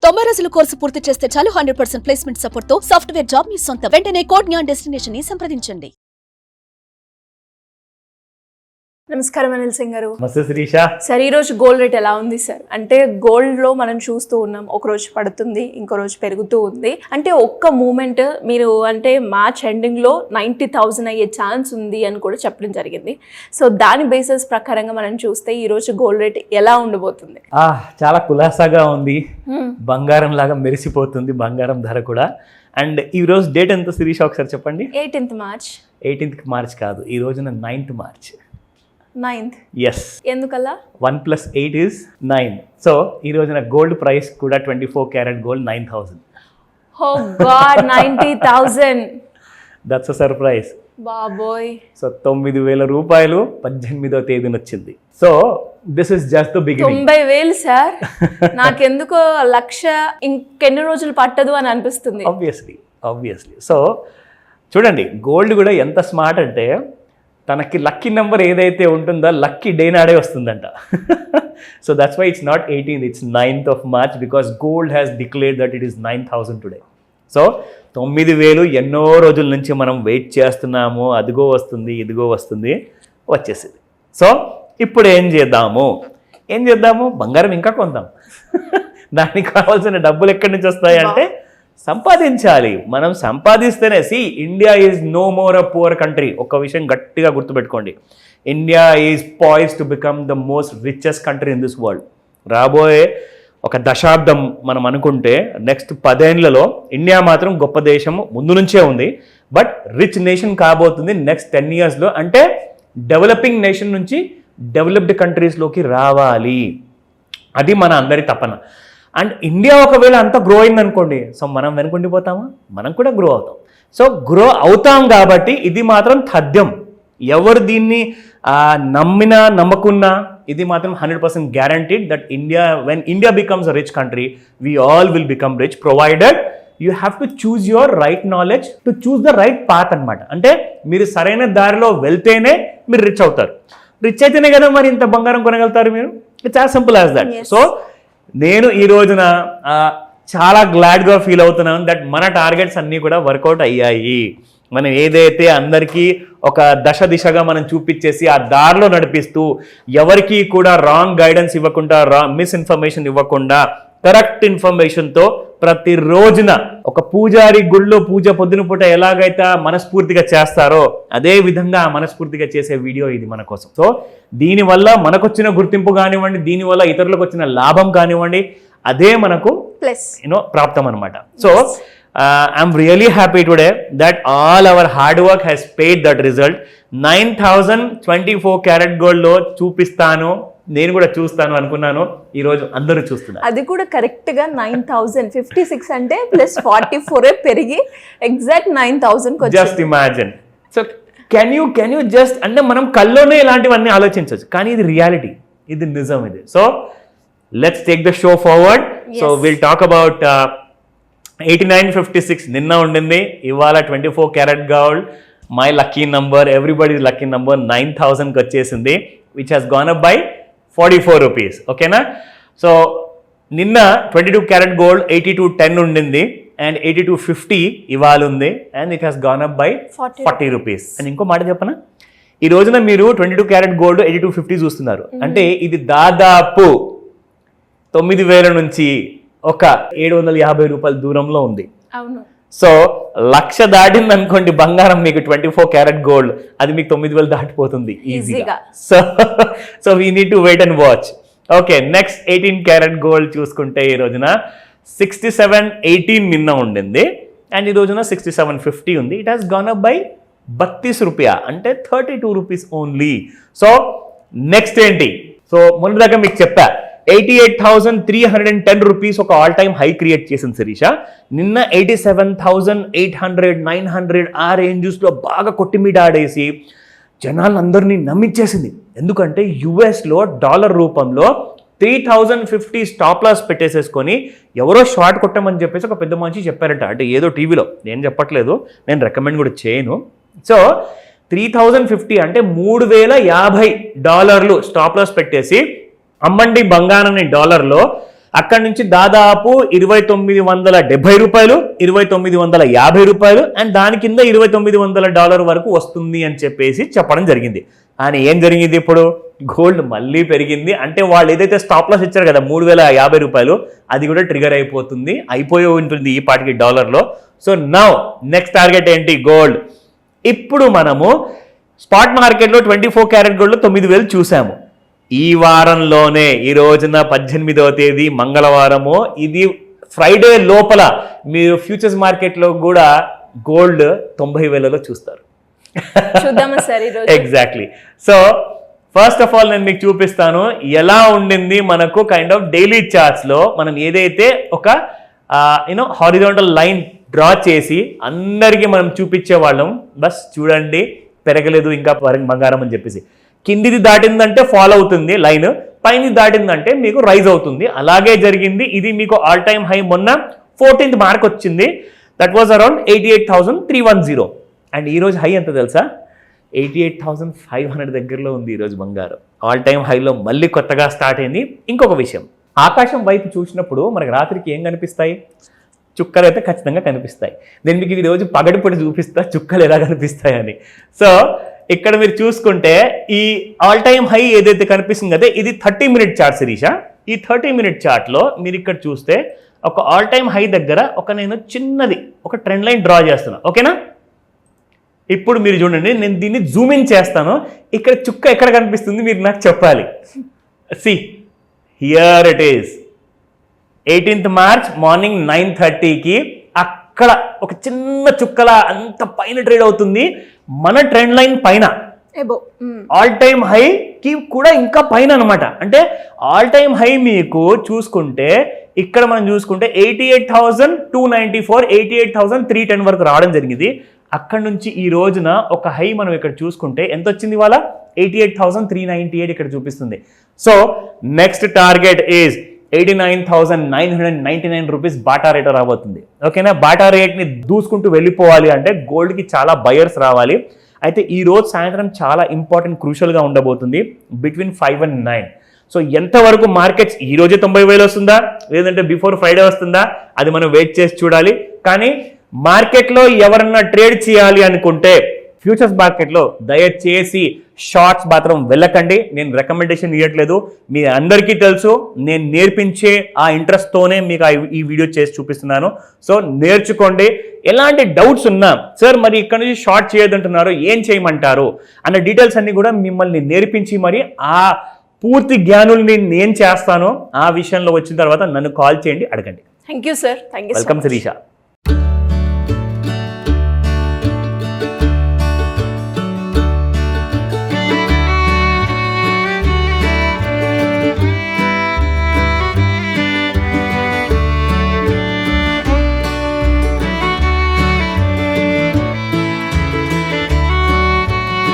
90 రోజుల కోర్సు పూర్తి చేస్తే చాలు 100% ప్లేస్మెంట్ సపోర్ట్ తో సాఫ్ట్వేర్ జాబ్ మీ సొంతం. వెంటనే కోడ్ జ్ఞాన్ డెస్టినేషన్ ని సంప్రదించండి. నమస్కారం అనిల్ సింగ్ గారు. నమస్తే శిరీష. సార్, ఈ రోజు గోల్డ్ రేట్ ఎలా ఉంది సార్? అంటే గోల్డ్ లో మనం చూస్తూ ఉన్నాం, ఒక రోజు పడుతుంది, ఇంకో రోజు పెరుగుతూ ఉంది. అంటే ఒక్క మూమెంట్ మీరు అంటే మార్చ్ ఎండింగ్ లో 90,000 అయ్యే ఛాన్స్ ఉంది అని కూడా చెప్పడం జరిగింది. సో దాని బేసిస్ ప్రకారంగా మనం చూస్తే ఈ రోజు గోల్డ్ రేట్ ఎలా ఉండబోతుంది? చాలా కులాసాగా ఉంది, బంగారం లాగా మెరిసిపోతుంది బంగారం ధర కూడా. అండ్ ఈ రోజు డేట్ ఎంత శిరీష ఒకసారి చెప్పండి. 18th March. 18th మార్చ్ కాదు, ఈ రోజున 9th మార్చ్. 9th? ఎస్. ఎందుకలా? 1 + 8 is 9. సో ఈ రోజున గోల్డ్ ప్రైస్ కూడా 24 carat gold 9,000. Oh God, 90,000. That's a surprise. బాబోయ్. సో 9,000 రూపాయలు 18వ తేదీన వచ్చింది. So this is just the beginning. 90,000 sir. నాకెందుకో 1,00,000 ఇంకెన్ని రోజులు పట్టదు అని అనిపిస్తుంది. ఆబ్వియస్లీ. సో చూడండి, గోల్డ్ కూడా ఎంత స్మార్ట్ అంటే తనకి లక్కీ నెంబర్ ఏదైతే ఉంటుందో లక్కీ డే నాడే వస్తుందంట. So that's why it's not 18th, it's 9th of March because gold has declared that it is 9,000 today. So 9,000 ఎన్నో రోజుల నుంచి మనం వెయిట్ చేస్తున్నాము, అదిగో వస్తుంది ఇదిగో వస్తుంది, వచ్చేసింది. సో ఇప్పుడు ఏం చేద్దాము, బంగారం ఇంకా కొందాం. దానికి కావాల్సిన డబ్బులు ఎక్కడి నుంచి వస్తాయంటే సంపాదించాలి. మనం సంపాదిస్తేనే. India is no more a poor country. ఒక విషయం గట్టిగా గుర్తుపెట్టుకోండి, India is poised to become the most richest country in this world. రాబోయే ఒక దశాబ్దం మనం అనుకుంటే నెక్స్ట్ 10 ఏళ్లలో ఇండియా మాత్రం గొప్ప దేశం ముందు నుంచే ఉంది, బట్ రిచ్ నేషన్ కాబోతుంది నెక్స్ట్ 10 yearsలో. అంటే డెవలపింగ్ నేషన్ నుంచి డెవలప్డ్ కంట్రీస్లోకి రావాలి. అది మన అందరి తపన. అండ్ ఇండియా ఒకవేళ అంతా గ్రో అయింది అనుకోండి, సో మనం వెనుకుండిపోతామా? మనం కూడా గ్రో అవుతాం. సో గ్రో అవుతాం కాబట్టి ఇది మాత్రం తథ్యం. ఎవరు దీన్ని నమ్మినా నమ్మకున్నా ఇది మాత్రం 100% guaranteed that when India becomes a rich country, we all will become rich provided you have to choose your right knowledge to choose the right path అనమాట. అంటే మీరు సరైన దారిలో వెళ్తేనే మీరు రిచ్ అవుతారు. రిచ్ అయితేనే కదా మరి ఇంత బంగారం కొనగలుగుతారు మీరు. It's as simple as that. So నేను ఈ రోజున చాలా గ్లాడ్గా ఫీల్ అవుతున్నాను దట్ మన టార్గెట్స్ అన్నీ కూడా వర్కౌట్ అయ్యాయి. మనం ఏదైతే అందరికీ ఒక దిశగా మనం చూపించేసి ఆ దారిలో నడిపిస్తూ ఎవరికి కూడా రాంగ్ గైడెన్స్ ఇవ్వకుండా, మిస్ఇన్ఫర్మేషన్ ఇవ్వకుండా, కరెక్ట్ ఇన్ఫర్మేషన్తో ప్రతిరోజున ఒక పూజారి గుళ్ళో పూజ పొద్దున పూట ఎలాగైతే మనస్ఫూర్తిగా చేస్తారో అదే విధంగా మనస్ఫూర్తిగా చేసే వీడియో ఇది మన కోసం. సో దీనివల్ల మనకొచ్చిన గుర్తింపు కానివ్వండి, దీనివల్ల ఇతరులకు వచ్చిన లాభం కానివ్వండి, అదే మనకు ప్రాప్తం అనమాట. So I'm really happy today that all our hard work has paid that result. 9,000 24 carrot గోల్డ్లో చూపిస్తాను, నేను కూడా చూస్తాను అనుకున్నాను. ఈ రోజు అందరూ చూస్తున్నారు. అది కూడా కరెక్ట్ గా 9,056 అంటే ప్లస్ 44 పెరిగి exact 9,000. Just imagine. So can you just, అంటే మనం కల్లోనే ఇలాంటివన్నీ ఆలోచించవచ్చు, కానీ ఇది రియాలిటీ, ఇది నిజం ఇది. So let's take the show forward. So will talk about 8956 నిన్న ఉండింది, ఇవాళ 24 carat gold. My lucky number, everybody's lucky number 9,000కి వచ్చేసింది, which has gone up by 44 rupees. ఓకేనా? సో నిన్న 22 క్యారెట్ గోల్డ్ 8210 ఉండింది అండ్ 8250 ఇవాళ ఉంది and it has gone up by 40 rupees. And ఇంకో మాట చెప్పనా, ఈ రోజున మీరు 22 క్యారెట్ గోల్డ్ 8250 చూస్తున్నారు అంటే ఇది దాదాపు 9,000 నుంచి ఒక 750 రూపాయల దూరంలో ఉంది. అవును. సో 1,00,000 దాటింది అనుకోండి బంగారం, మీకు 24 క్యారెట్ గోల్డ్, అది మీకు 9,000 దాటిపోతుంది ఈజీగా. So we need to wait and watch. Okay, next 18 carat gold చూసుకుంటే ఈ రోజున 6718 నిన్న ఉండింది అండ్ ఈ రోజున 6750 ఉంది. It has gone up by 32 రూపాయ, అంటే 32 రూపీస్ ఓన్లీ. సో నెక్స్ట్ ఏంటి? సో మొన్న దాకా మీకు చెప్పా 88,310 రూపీస్ ఒక ఆల్ టైమ్ హై క్రియేట్ చేసింది శిరీష. నిన్న 87,800 900 ఆ రేంజెస్లో బాగా కొట్టిమీట ఆడేసి జనాలందరినీ నమ్మించేసింది. ఎందుకంటే యుఎస్లో డాలర్ రూపంలో 3,050 స్టాప్ లాస్ పెట్టేసేసుకొని ఎవరో షార్ట్ కొట్టమని చెప్పేసి ఒక పెద్ద మనిషి చెప్పారట. అంటే ఏదో టీవీలో, నేను చెప్పట్లేదు, నేను రికమెండ్ కూడా చేయను. సో 3,050 అంటే $3,050 స్టాప్ లాస్ పెట్టేసి అమ్మండి బంగారాన్ని డాలర్లో అక్కడ నుంచి దాదాపు 2970 రూపాయలు, 2950 రూపాయలు అండ్ దాని కింద $2,900 వరకు వస్తుంది అని చెప్పేసి చెప్పడం జరిగింది. కానీ ఏం జరిగింది, ఇప్పుడు గోల్డ్ మళ్ళీ పెరిగింది. అంటే వాళ్ళు ఏదైతే స్టాప్ లాస్ ఇచ్చారు కదా 3050 రూపాయలు, అది కూడా ట్రిగర్ అయిపోయి ఉంటుంది ఈ పాటికి డాలర్లో. సో నౌ నెక్స్ట్ టార్గెట్ ఏంటి, గోల్డ్. ఇప్పుడు మనము స్పాట్ మార్కెట్లో 24 క్యారెట్ గోల్డ్లో 9000 చూసాము. ఈ వారంలోనే ఈ రోజున 18వ తేదీ మంగళవారము, ఇది ఫ్రైడే లోపల మీరు ఫ్యూచర్స్ మార్కెట్లో కూడా గోల్డ్ 90,000లో చూస్తారు. చూద్దామా సార్ ఈరోజు? Exactly. So first of all నేను మీకు చూపిస్తాను ఎలా ఉండింది మనకు కైండ్ ఆఫ్ డైలీ చార్ట్స్లో. మనం ఏదైతే ఒక హారిజాంటల్ లైన్ డ్రా చేసి అందరికీ మనం చూపించే వాళ్ళం, బస్ చూడండి పెరగలేదు ఇంకా బంగారం అని చెప్పేసి. కిందిది దాటిందంటే ఫాల్ అవుతుంది లైన్, పైన దాటిందంటే మీకు రైజ్ అవుతుంది. అలాగే జరిగింది. ఇది మీకు ఆల్ టైమ్ హై మొన్న 14th మార్క్ వచ్చింది. That was around 88,310. అండ్ ఈరోజు హై ఎంత తెలుసా, 88,500 దగ్గరలో ఉంది ఈరోజు బంగారం. ఆల్ టైమ్ హైలో మళ్ళీ కొత్తగా స్టార్ట్ అయింది. ఇంకొక విషయం, ఆకాశం వైపు చూసినప్పుడు మనకు రాత్రికి ఏం కనిపిస్తాయి, చుక్కలు అయితే ఖచ్చితంగా కనిపిస్తాయి. నేను మీకు ఈరోజు పగటిపూట చూపిస్తా చుక్కలు ఎలా కనిపిస్తాయని. సో ఇక్కడ మీరు చూసుకుంటే ఈ ఆల్ టైమ్ హై ఏదైతే కనిపిస్తుంది కదా, ఇది 30-minute చార్ట్ శిరీష. ఈ 30-minute చార్ట్లో మీరు ఇక్కడ చూస్తే ఒక ఆల్ టైమ్ హై దగ్గర నేను చిన్నది ఒక ట్రెండ్ లైన్ డ్రా చేస్తున్నా, ఓకేనా? ఇప్పుడు మీరు చూడండి, నేను దీన్ని జూమ్ ఇన్ చేస్తాను. ఇక్కడ చుక్క ఎక్కడ కనిపిస్తుంది మీరు నాకు చెప్పాలి. See here it is 18th March morning 9:30కి అక్కడ ఒక చిన్న చుక్కల అంత పైన ట్రేడ్ అవుతుంది. మన ట్రెండ్ లైన్ పైన ఆల్ టైమ్ హైకి కూడా ఇంకా పైన అనమాట. అంటే ఆల్ టైమ్ హై మీకు చూసుకుంటే ఇక్కడ మనం చూసుకుంటే 88,294, 88,310 వరకు రావడం జరిగింది. అక్కడ నుంచి ఈ రోజున ఒక హై మనం ఇక్కడ చూసుకుంటే ఎంత వచ్చింది ఇవాళ, 88,398 ఇక్కడ చూపిస్తుంది. So next target is 89,999 rupees Bata rate రాబోతుంది, ఓకేనా? బాటా రేట్ని దూసుకుంటూ వెళ్ళిపోవాలి అంటే గోల్డ్కి చాలా బయర్స్ రావాలి. అయితే ఈ రోజు సాయంత్రం చాలా ఇంపార్టెంట్ క్రూషియల్గా ఉండబోతుంది బిట్వీన్ 5 and 9. సో ఎంతవరకు మార్కెట్స్ ఈ రోజే 90,000 వస్తుందా లేదంటే బిఫోర్ ఫ్రైడే వస్తుందా, అది మనం వెయిట్ చేసి చూడాలి. కానీ మార్కెట్లో ఎవరన్నా ట్రేడ్ చేయాలి అనుకుంటే ఫ్యూచర్స్ మార్కెట్లో దయచేసి షార్ట్స్ మాత్రం వెళ్ళకండి. నేను రికమెండేషన్ ఇవ్వట్లేదు, మీ అందరికీ తెలుసు. నేను నేర్పించే ఆ ఇంట్రెస్ట్తోనే మీకు ఈ వీడియో చేసి చూపిస్తున్నాను. సో నేర్చుకోండి. ఎలాంటి డౌట్స్ ఉన్నా, సార్ మరి ఇక్కడ నుంచి షార్ట్ చేయొద్దంటున్నారు, ఏం చేయమంటారు అన్న డీటెయిల్స్ అన్ని కూడా మిమ్మల్ని నేర్పించి మరి ఆ పూర్తి జ్ఞానుల్ని నేను చేస్తాను. ఆ విషయంలో వచ్చిన తర్వాత నన్ను కాల్ చేయండి, అడగండి. Thank you sir. Thank you. Welcome Sirisha.